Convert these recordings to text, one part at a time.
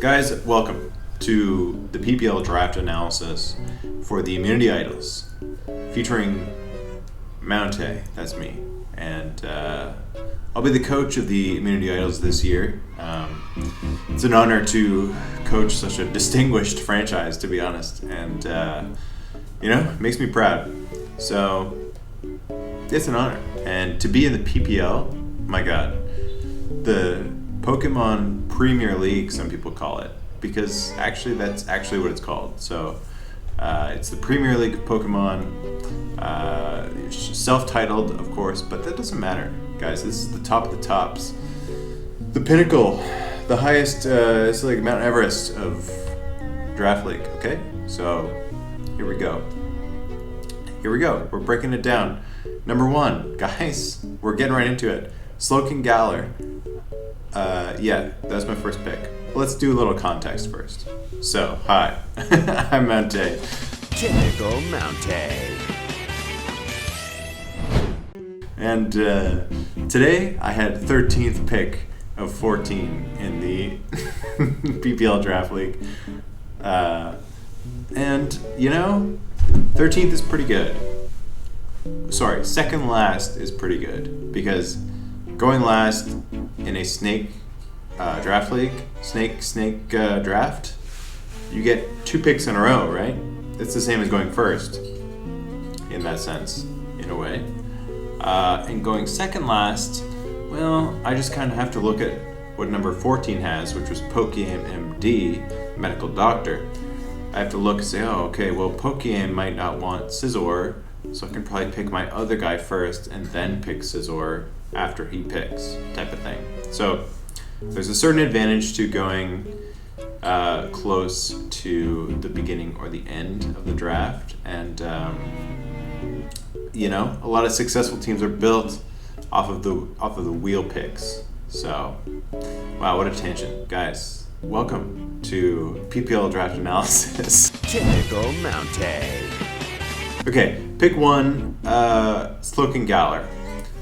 Guys, welcome to the PPL draft analysis for the Immunity Idols, featuring Mountaih, that's me, and I'll be the coach of the Immunity Idols this year. It's an honor to coach such a distinguished franchise, to be honest, and it makes me proud. So it's an honor, and to be in the PPL, my God, the Pokemon Premier League, some people call it, because actually that's actually what it's called. So it's the Premier League of Pokemon, self-titled, of course, but that doesn't matter, guys. This is the top of the tops, the pinnacle, the highest. It's like Mount Everest of Draft League. Okay, so here we go. We're breaking it down. Number one, guys, we're getting right into it. Slowking Galar. That's my first pick. Let's do a little context first. So, hi, I'm Mountaih. Typical Mountaih. And today I had 13th pick of 14 in the PPL Draft League. And, 13th is pretty good. Sorry, second last is pretty good, because going last in a snake draft league, snake draft, you get 2 picks in a row, right? It's the same as going first, in that sense, in a way. And going second last, well, I just kind of have to look at what number 14 has, which was Pokeaim MD, medical doctor. I have to look and say, Pokeaim might not want Scizor, so I can probably pick my other guy first and then pick Scizor after he picks, type of thing. So there's a certain advantage to going close to the beginning or the end of the draft, and a lot of successful teams are built off of the wheel picks. So, wow, what a tangent, guys! Welcome to PPL draft analysis. Typical Mountaih. Okay, pick one, Slowking Galar.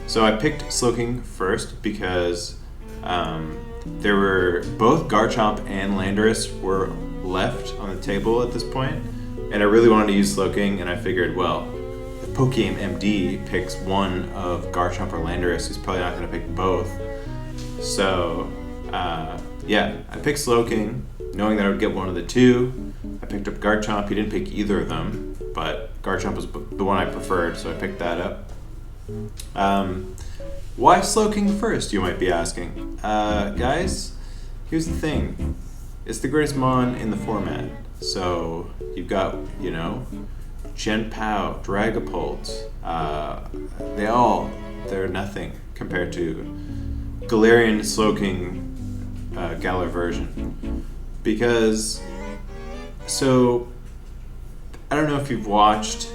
So I picked Slowking first because there were both Garchomp and Landorus were left on the table at this point, and I really wanted to use Slowking, and I figured, well, if Pokeaim MD picks one of Garchomp or Landorus, he's probably not going to pick both. So, I picked Slowking, knowing that I would get one of the two. I picked up Garchomp. He didn't pick either of them, but Garchomp was the one I preferred, so I picked that up. Why Slowking first, you might be asking? Guys, here's the thing. It's the greatest mon in the format. So you've got, Genpao, Dragapult. They're nothing compared to Galarian Slowking Galar version. Because, I don't know if you've watched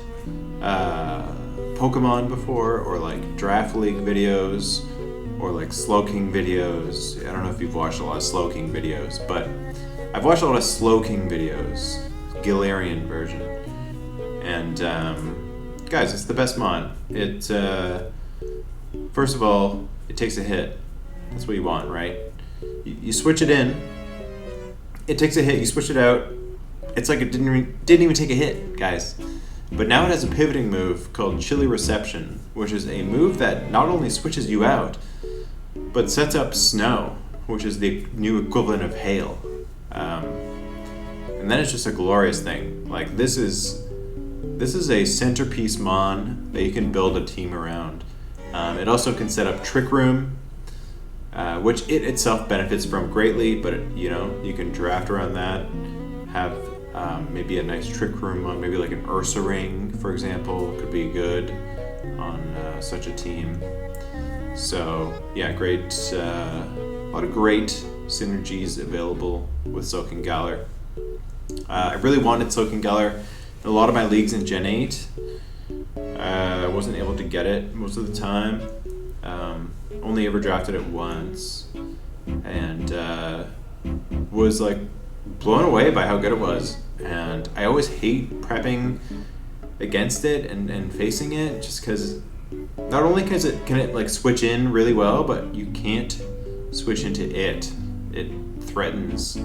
Pokemon before, or like Draft League videos, or like Slowking videos. I don't know if you've watched a lot of Slowking videos, but I've watched a lot of Slowking videos, Galarian version. And guys, it's the best mon. It first of all, it takes a hit. That's what you want, right? You switch it in, it takes a hit. You switch it out, it's like it didn't even take a hit, guys. But now it has a pivoting move called Chilly Reception, which is a move that not only switches you out, but sets up Snow, which is the new equivalent of Hail. And then it's just a glorious thing. Like, this is a centerpiece mon that you can build a team around. It also can set up Trick Room, which it itself benefits from greatly, but you can draft around that, have maybe a nice Trick Room on, maybe like an Ursaring, for example, could be good on such a team. So yeah, great, a lot of great synergies available with Slowking Galar. I really wanted Slowking Galar in a lot of my leagues in Gen 8. I wasn't able to get it most of the time. Only ever drafted it once, and was like blown away by how good it was. And I always hate prepping against it and facing it, just because not only can it like switch in really well, but you can't switch into it. It threatens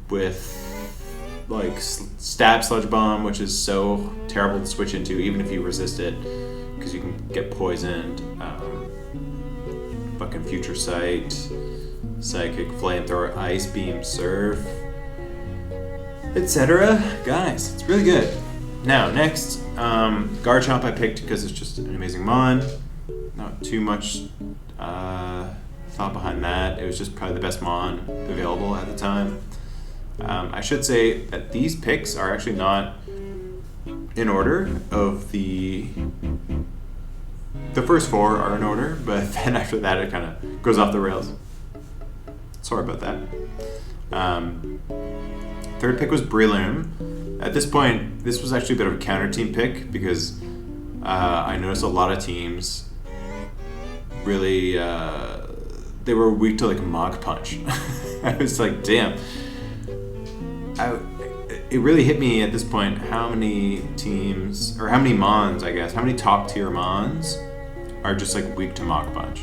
with like stab sludge bomb, which is so terrible to switch into even if you resist it, because you can get poisoned. Fucking future sight, psychic, flamethrower, ice beam, surf, etc. Guys, it's really good. Now next, Garchomp I picked because it's just an amazing mon. Not too much thought behind that. It was just probably the best mon available at the time. I should say that these picks are actually not in order of the first four are in order, but then after that it kind of goes off the rails. Sorry about that. Third pick was Breloom. At this point, this was actually a bit of a counter team pick because I noticed a lot of teams really they were weak to like Mach Punch. I was like, damn. It really hit me at this point how many teams, or how many mons, I guess, how many top tier mons are just like weak to Mach Punch.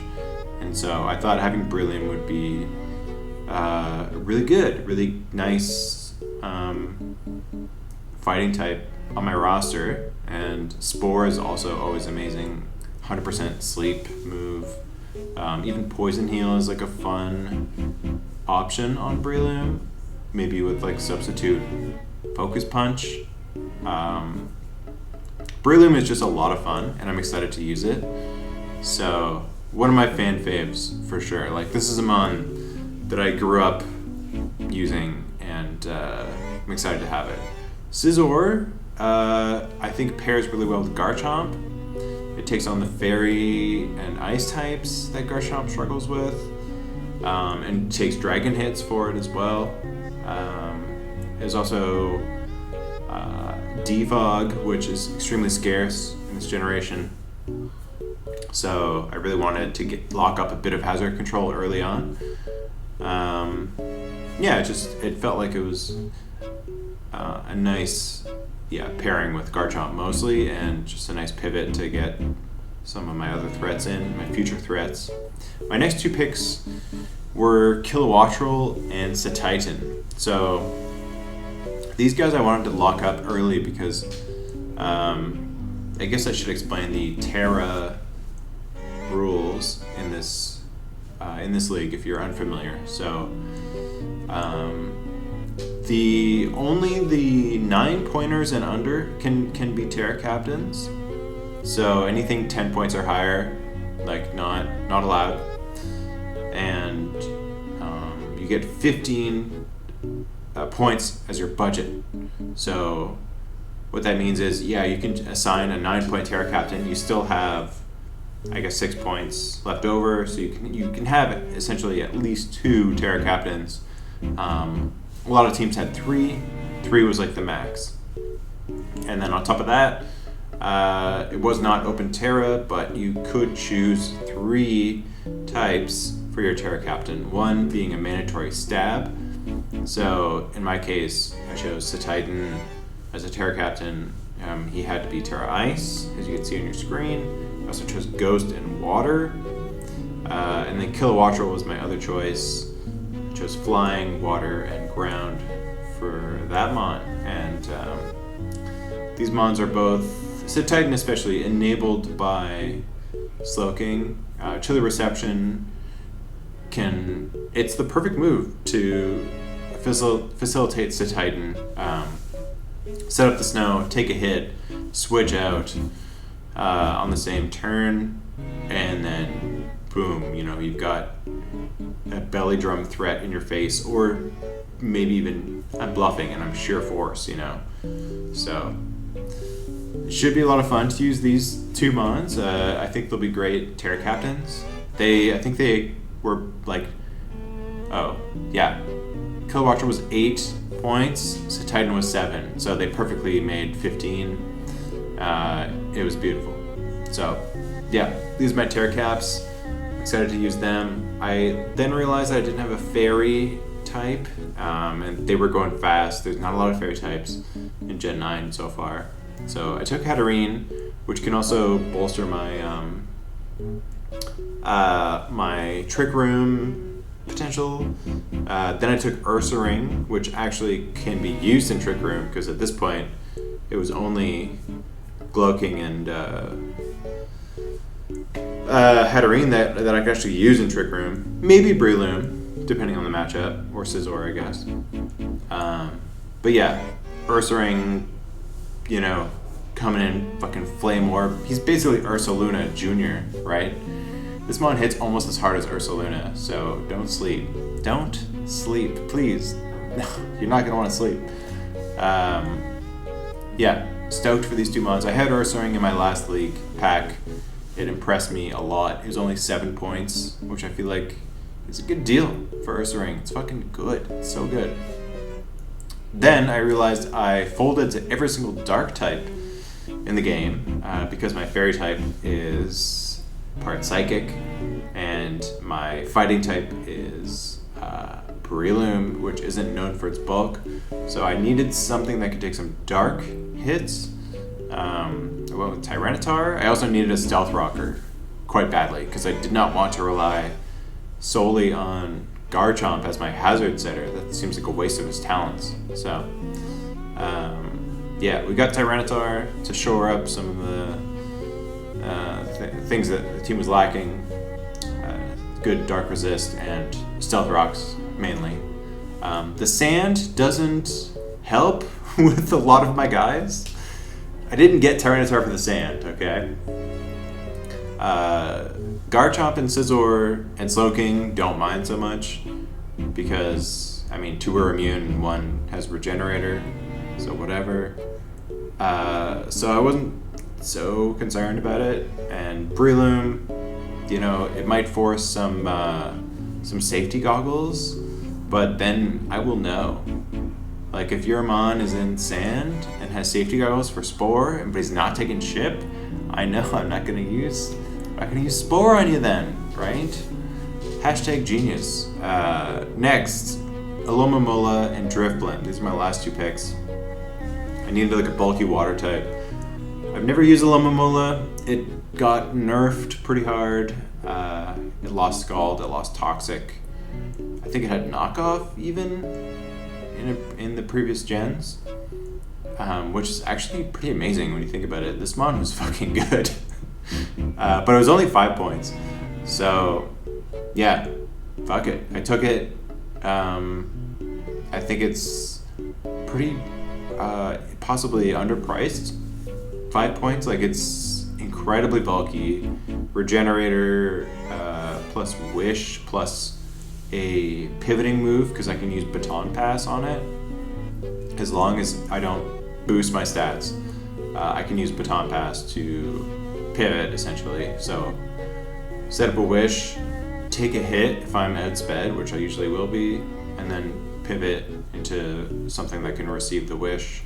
And so I thought having Breloom would be really good, really nice fighting type on my roster. And Spore is also always amazing. 100% sleep move. Even Poison Heal is like a fun option on Breloom. Maybe with like substitute Focus Punch. Breloom is just a lot of fun, and I'm excited to use it. So one of my fan faves for sure. Like this is a mon that I grew up using, and I'm excited to have it. Scizor, I think pairs really well with Garchomp. It takes on the Fairy and Ice types that Garchomp struggles with, and takes Dragon hits for it as well. There's also Defog, which is extremely scarce in this generation. So I really wanted to lock up a bit of hazard control early on. It felt like it was a nice pairing with Garchomp mostly, and just a nice pivot to get some of my other threats in, my future threats. My next two picks were Kilowattrel and Satitan. So these guys I wanted to lock up early because I guess I should explain the Terra rules in this league if you're unfamiliar. So the 9 pointers and under can be Terra captains. So anything 10 points or higher, like not allowed. And you get 15 points as your budget. So what that means is, you can assign a 9-point Terra captain. You still have, I guess, 6 points left over, so you can have essentially at least 2 Terra captains. A lot of teams had 3. 3 was like the max. And then on top of that, it was not open Terra, but you could choose 3 types for your Terra captain. 1 being a mandatory stab. So in my case, I chose Satitan as a Terra captain. He had to be Terra Ice, as you can see on your screen. I also chose Ghost and Water. And then Kilowattrel was my other choice. I chose Flying, Water, and Ground for that mon. And these mons are both, Satitan especially, enabled by Slowking. Chilly Reception it's the perfect move to facilitate Satitan. Set up the snow, take a hit, switch out on the same turn, and then boom, you've got a belly drum threat in your face, or maybe even I'm bluffing and I'm sheer force, So it should be a lot of fun to use these 2 mons. I think they'll be great Terra captains. I think they were like, Kilowattrel was 8 points, Satitan was 7, so they perfectly made 15. It was beautiful. So these are my Terra caps. Excited to use them. I then realized I didn't have a Fairy type, and they were going fast. There's not a lot of Fairy types in Gen 9 so far. So I took Hatterene, which can also bolster my my Trick Room potential. Then I took Ursaring, which actually can be used in Trick Room, because at this point it was only Glowking and Hatterene that I could actually use in Trick Room. Maybe Breloom, depending on the matchup, or Scizor, I guess. But yeah, Ursaring, you know, coming in fucking Flame Orb. He's basically Ursaluna Jr., right? This mon hits almost as hard as Ursaluna, so don't sleep. Don't sleep, please. No, you're not gonna want to sleep. Yeah, stoked for these two mons. I had Ursaring in my last league pack. It impressed me a lot. It was only 7 points, which I feel like is a good deal for Ursaring. It's fucking good. It's so good. Then I realized I folded to every single dark type in the game because my fairy type is part psychic and my fighting type is Breloom, which isn't known for its bulk. So I needed something that could take some dark hits. I went with Tyranitar. I also needed a Stealth Rocker quite badly because I did not want to rely solely on Garchomp as my hazard setter. That seems like a waste of his talents. So, yeah, we got Tyranitar to shore up some of the things that the team was lacking. Good Dark Resist and Stealth Rocks, mainly. The Sand doesn't help with a lot of my guys. I didn't get Tyranitar for the Sand, okay? Garchomp and Scizor and Slowking don't mind so much because, I mean, 2 are immune and 1 has Regenerator, so whatever. So I wasn't so concerned about it. And Breloom, you know, it might force some safety goggles, but then I will know. Like, if your Mon is in Sand and has safety goggles for Spore, but he's not taking Chip, I know I'm not gonna use Spore on you then, right? Hashtag genius. Next, Alomomola and Drifblim. These are my last 2 picks. I needed like a bulky water type. I've never used Alomomola. It got nerfed pretty hard. It lost Scald, it lost Toxic. I think it had Knockoff even in the previous gens, which is actually pretty amazing when you think about it. This mon was fucking good. But it was only 5 points. So, yeah, fuck it. I took it. I think it's pretty possibly underpriced. 5 points, like, it's incredibly bulky. Regenerator plus Wish plus a pivoting move because I can use Baton Pass on it. As long as I don't boost my stats, I can use Baton Pass to pivot essentially. So set up a Wish, take a hit if I'm outsped, which I usually will be, and then pivot into something that can receive the Wish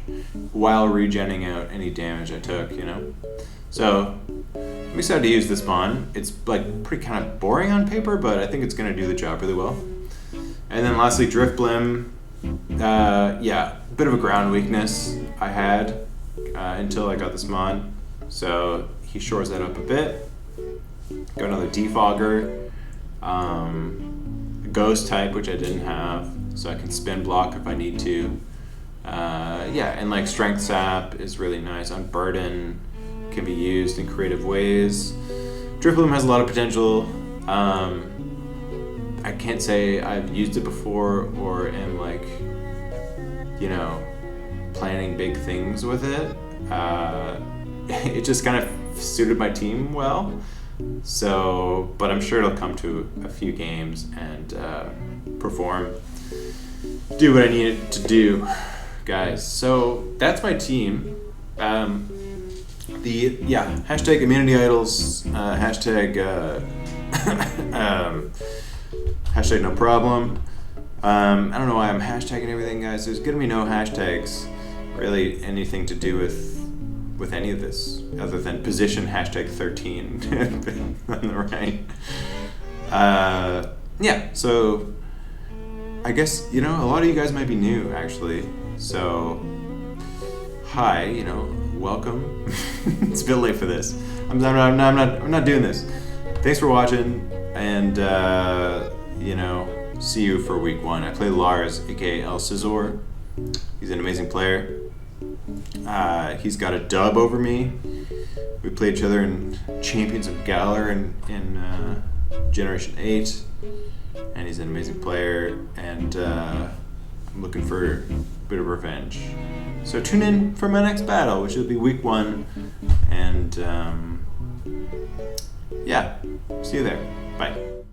while regenning out any damage I took, you know? So I'm excited to use this mon. It's like pretty kind of boring on paper, but I think it's gonna do the job really well. And then lastly, Drifblim. Yeah, bit of a ground weakness I had until I got this mon. So he shores that up a bit. Got another Defogger, Ghost type, which I didn't have, so I can spin block if I need to. Yeah, and like Strength Sap is really nice. Unburden can be used in creative ways. Drifloom has a lot of potential. I can't say I've used it before or am like, you know, planning big things with it. It just kind of suited my team well. So, but I'm sure it'll come to a few games and perform, do what I need it to do, guys. So that's my team. Hashtag immunity idols, hashtag hashtag no problem. I don't know why I'm hashtagging everything, guys. There's gonna be no hashtags really anything to do with any of this other than position hashtag 13 on the right. Yeah, so I guess, you know, a lot of you guys might be new actually. So hi, you know, welcome. It's a bit late for this. I'm not doing this. Thanks for watching, and you know, see you for week 1. I play Lars, aka El Scizor. He's an amazing player. He's got a dub over me. We play each other in Champions of Galar in Generation 8. And he's an amazing player. And I'm looking for a bit of revenge. So tune in for my next battle, which will be week 1. And yeah, see you there. Bye.